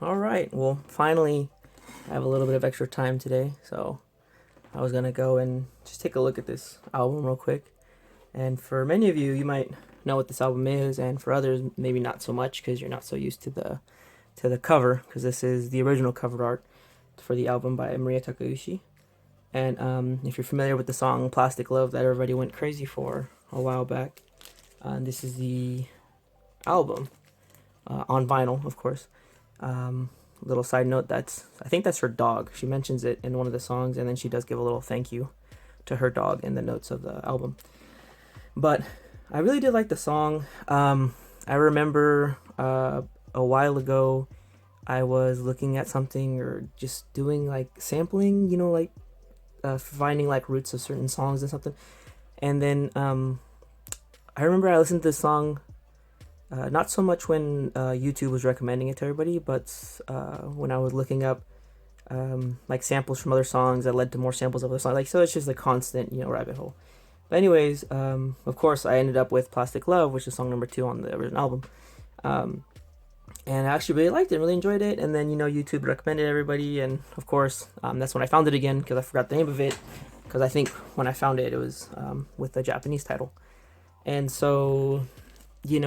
All right. Well, finally, I have a little bit of extra time today, so I was gonna go and just take a look at this album real quick. And for many of you, you might know what this album is, and for others, maybe not so much because you're not so used to the cover. Because this is the original cover art for the album by Mariya Takeuchi. And if you're familiar with the song "Plastic Love" that everybody went crazy for a while back, this is the album on vinyl, of course. Little side note, I think that's her dog. She mentions it in one of the songs, and then she does give a little thank you to her dog in the notes of the album. But I really did like the song. I remember a while ago I was looking at something or just doing like sampling, like finding like roots of certain songs and something. And then I remember I listened to this song not so much when YouTube was recommending it to everybody, but when I was looking up like samples from other songs that led to more samples of other songs. Like, so it's just a constant, rabbit hole. But anyways, of course, I ended up with "Plastic Love," which is song number 2 on the original album. And I actually really liked it, really enjoyed it. And then, YouTube recommended everybody. And of course, that's when I found it again because I forgot the name of it. Because I think when I found it, it was with a Japanese title. And so,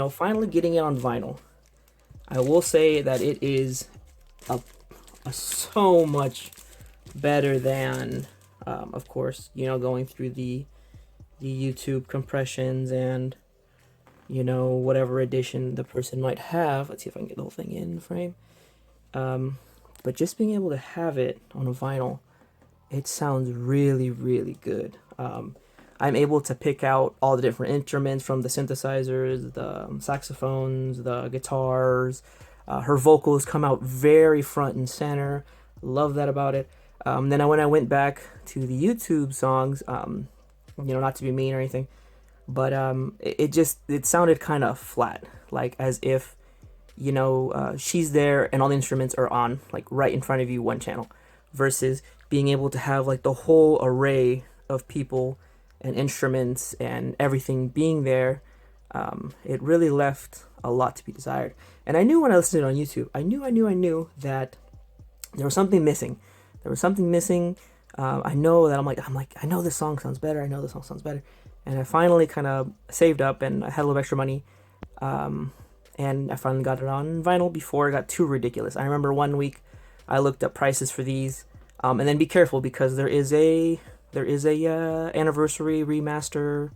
finally getting it on vinyl, I will say that it is a so much better than, of course, going through the YouTube compressions and whatever edition the person might have. Let's see if I can get the whole thing in frame. But just being able to have it on a vinyl, it sounds really, really good. I'm able to pick out all the different instruments from the synthesizers, the saxophones, the guitars. Her vocals come out very front and center. Love that about it. Then when I went back to the YouTube songs, not to be mean or anything, but it sounded kind of flat, like as if she's there and all the instruments are on like right in front of you, one channel, versus being able to have like the whole array of people and instruments and everything being there. It really left a lot to be desired. And I knew when I listened to it on YouTube, I knew that there was something missing. There was something missing. I know that I'm like, I know this song sounds better. I know this song sounds better. And I finally kind of saved up and I had a little extra money. And I finally got it on vinyl before it got too ridiculous. I remember one week I looked up prices for these. And then be careful because there is a anniversary remaster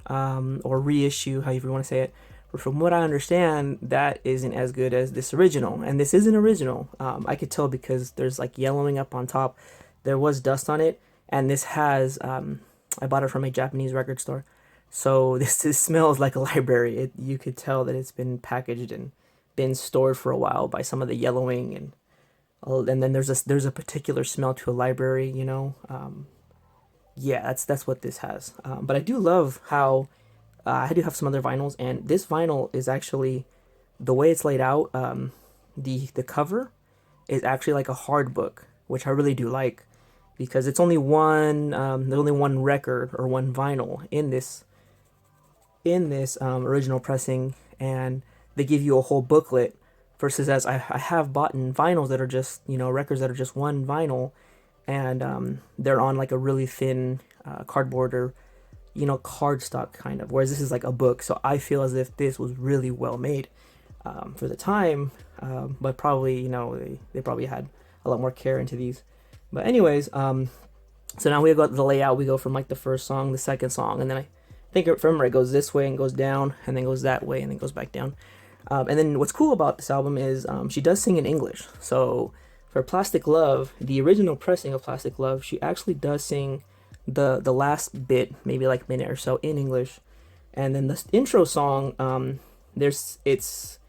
or reissue, however you want to say it. But from what I understand, that isn't as good as this original. And this is an original. I could tell because there's like yellowing up on top. There was dust on it. And this has, I bought it from a Japanese record store. So this smells like a library. You could tell that it's been packaged and been stored for a while by some of the yellowing. And then there's a particular smell to a library, yeah, that's what this has. But I do love how I do have some other vinyls, and this vinyl is actually the way it's laid out. The cover is actually like a hard book, which I really do like because it's only one. There's only one record or one vinyl in this original pressing, and they give you a whole booklet. Versus as I have bought in vinyls that are just records that are just one vinyl, and they're on like a really thin cardboard or cardstock kind of, whereas this is like a book. So I feel as if this was really well made for the time, but probably they probably had a lot more care into these. But anyways, so now we got the layout. We go from like the first song, the second song, and then I think remember it goes this way and goes down and then goes that way and then goes back down. And then what's cool about this album is she does sing in English. So for "Plastic Love," the original pressing of "Plastic Love," she actually does sing the last bit, maybe like minute or so, in English. And then the intro song, it's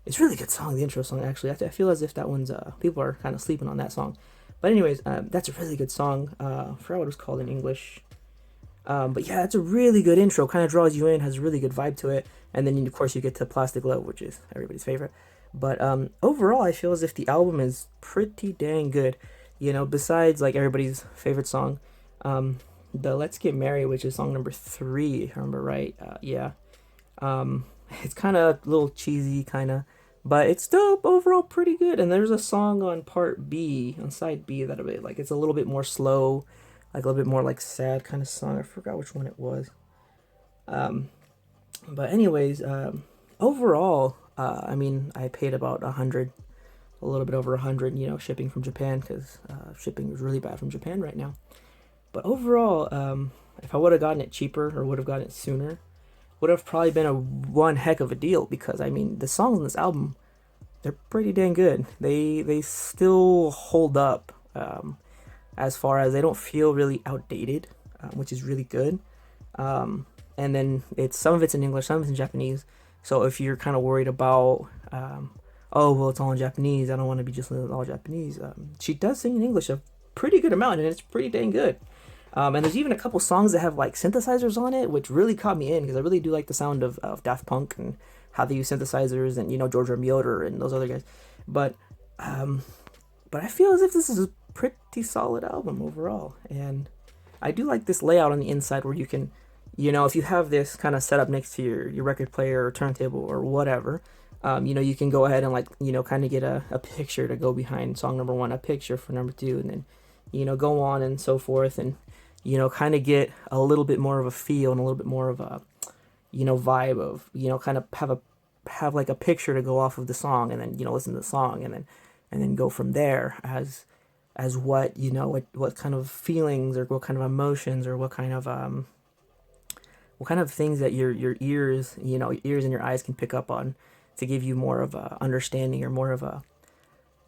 a really good song. The intro song, actually, I feel as if that one's people are kind of sleeping on that song. But anyways, that's a really good song. I forgot what it was called in English. But yeah, it's a really good intro. Kind of draws you in, has a really good vibe to it. And then, of course, you get to "Plastic Love," which is everybody's favorite. But overall, I feel as if the album is pretty dang good. Besides like everybody's favorite song, the "Let's Get Married," which is song number 3, if I remember right. Yeah. It's kind of a little cheesy, kind of, but it's still overall pretty good. And there's a song on part B, on side B, that a bit like it's a little bit more slow, like a little bit more like sad kind of song. I forgot which one it was. But anyways, overall, I mean, I paid about 100, a little bit over 100, shipping from Japan, because shipping is really bad from Japan right now. But overall, if I would have gotten it cheaper or would have gotten it sooner, would have probably been a one heck of a deal, because I mean the songs on this album, they're pretty dang good. They still hold up, as far as they don't feel really outdated, which is really good. And then some of it's in English, some of it's in Japanese. So if you're kind of worried about, oh well, it's all in Japanese, I don't want to be just all Japanese. She does sing in English a pretty good amount, and it's pretty dang good. And there's even a couple songs that have like synthesizers on it, which really caught me in, because I really do like the sound of Daft Punk and how they use synthesizers, and George Mioder and those other guys. But I feel as if this is a pretty solid album overall, and I do like this layout on the inside where you can, if you have this kind of set up next to your record player or turntable or whatever, you can go ahead and kind of get a picture to go behind song number one, a picture for number two, and then go on and so forth, and kind of get a little bit more of a feel and a little bit more of a, vibe of, kind of have like a picture to go off of the song, and then, listen to the song, and then go from there as what, what kind of feelings or what kind of emotions or what kind of things that your ears, ears and your eyes can pick up on, to give you more of a understanding or more of a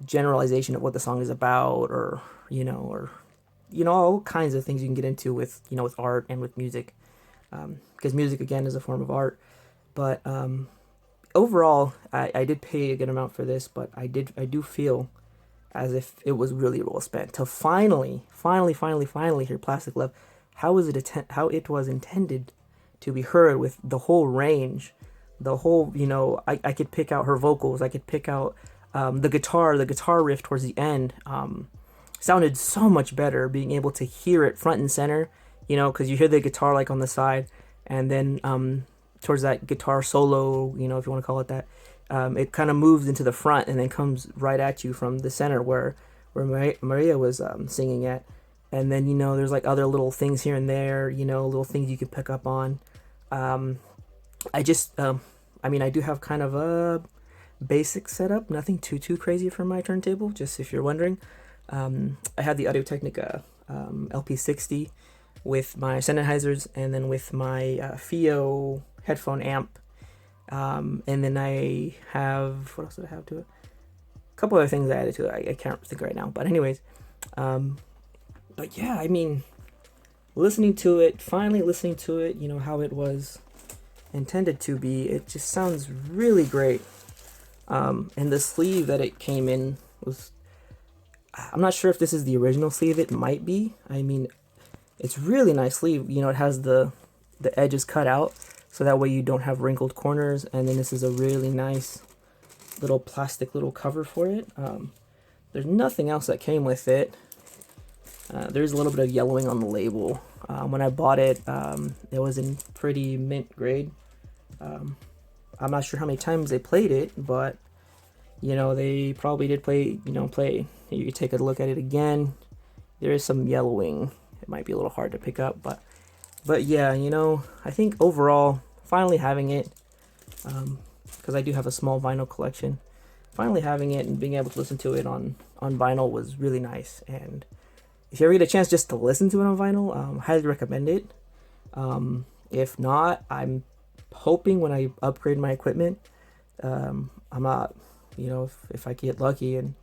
generalization of what the song is about, or all kinds of things you can get into with with art and with music, because music again is a form of art. But overall, I did pay a good amount for this, but I do feel as if it was really well spent to finally hear Plastic Love, how it was intended to be heard, with the whole range, the whole, I could pick out her vocals, I could pick out the guitar riff towards the end, sounded so much better, being able to hear it front and center, because you hear the guitar like on the side, and then towards that guitar solo, if you want to call it that, it kind of moves into the front and then comes right at you from the center where Mariya was singing at. And then, there's like other little things here and there, little things you can pick up on. I do have kind of a basic setup, nothing too crazy for my turntable, just if you're wondering. I have the Audio-Technica LP60 with my Sennheisers, and then with my FiO headphone amp. And then I have, what else did I have to it? A couple other things I added to it. I can't think right now. But anyways, but yeah, I mean, finally listening to it, how it was intended to be, it just sounds really great. And the sleeve that it came in was, I'm not sure if this is the original sleeve. It might be. I mean, it's really nice sleeve. It has the edges cut out, so that way you don't have wrinkled corners. And then this is a really nice little plastic little cover for it. There's nothing else that came with it. There's a little bit of yellowing on the label. When I bought it, it was in pretty mint grade. I'm not sure how many times they played it, but they probably did play. You could take a look at it again. There is some yellowing. It might be a little hard to pick up, but yeah, I think overall, finally having it, because I do have a small vinyl collection, finally having it and being able to listen to it on vinyl was really nice. And if you ever get a chance just to listen to it on vinyl, highly recommend it. If not, I'm hoping when I upgrade my equipment, I'm not, if I get lucky and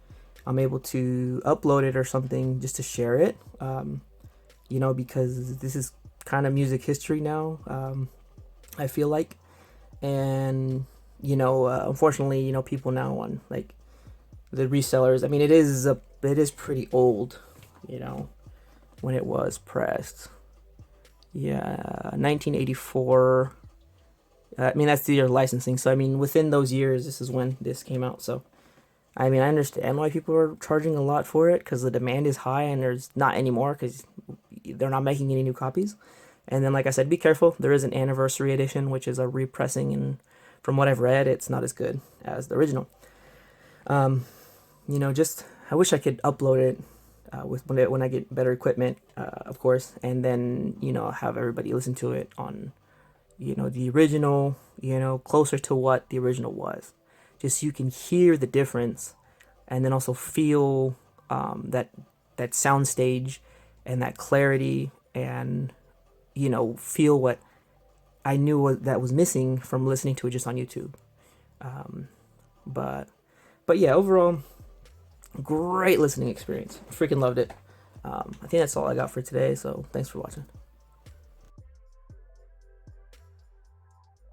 I'm able to upload it or something just to share it, because this is kind of music history now, I feel like. And, unfortunately, people now on like the resellers, I mean, it is pretty old, when it was pressed. Yeah, 1984. I mean, that's the year of licensing. So, I mean, within those years, this is when this came out. So, I mean, I understand why people are charging a lot for it, because the demand is high, and there's not anymore because they're not making any new copies. And then, like I said, be careful. There is an anniversary edition, which is a repressing, and from what I've read, it's not as good as the original. You know, just I wish I could upload it when I get better equipment, of course, and then you know have everybody listen to it on you know the original, you know, closer to what the original was, just so you can hear the difference, and then also feel that sound stage and that clarity, and you know feel what I knew that was missing from listening to it just on YouTube. But yeah, overall, great listening experience. Freaking loved it. I think that's all I got for today. So thanks for watching.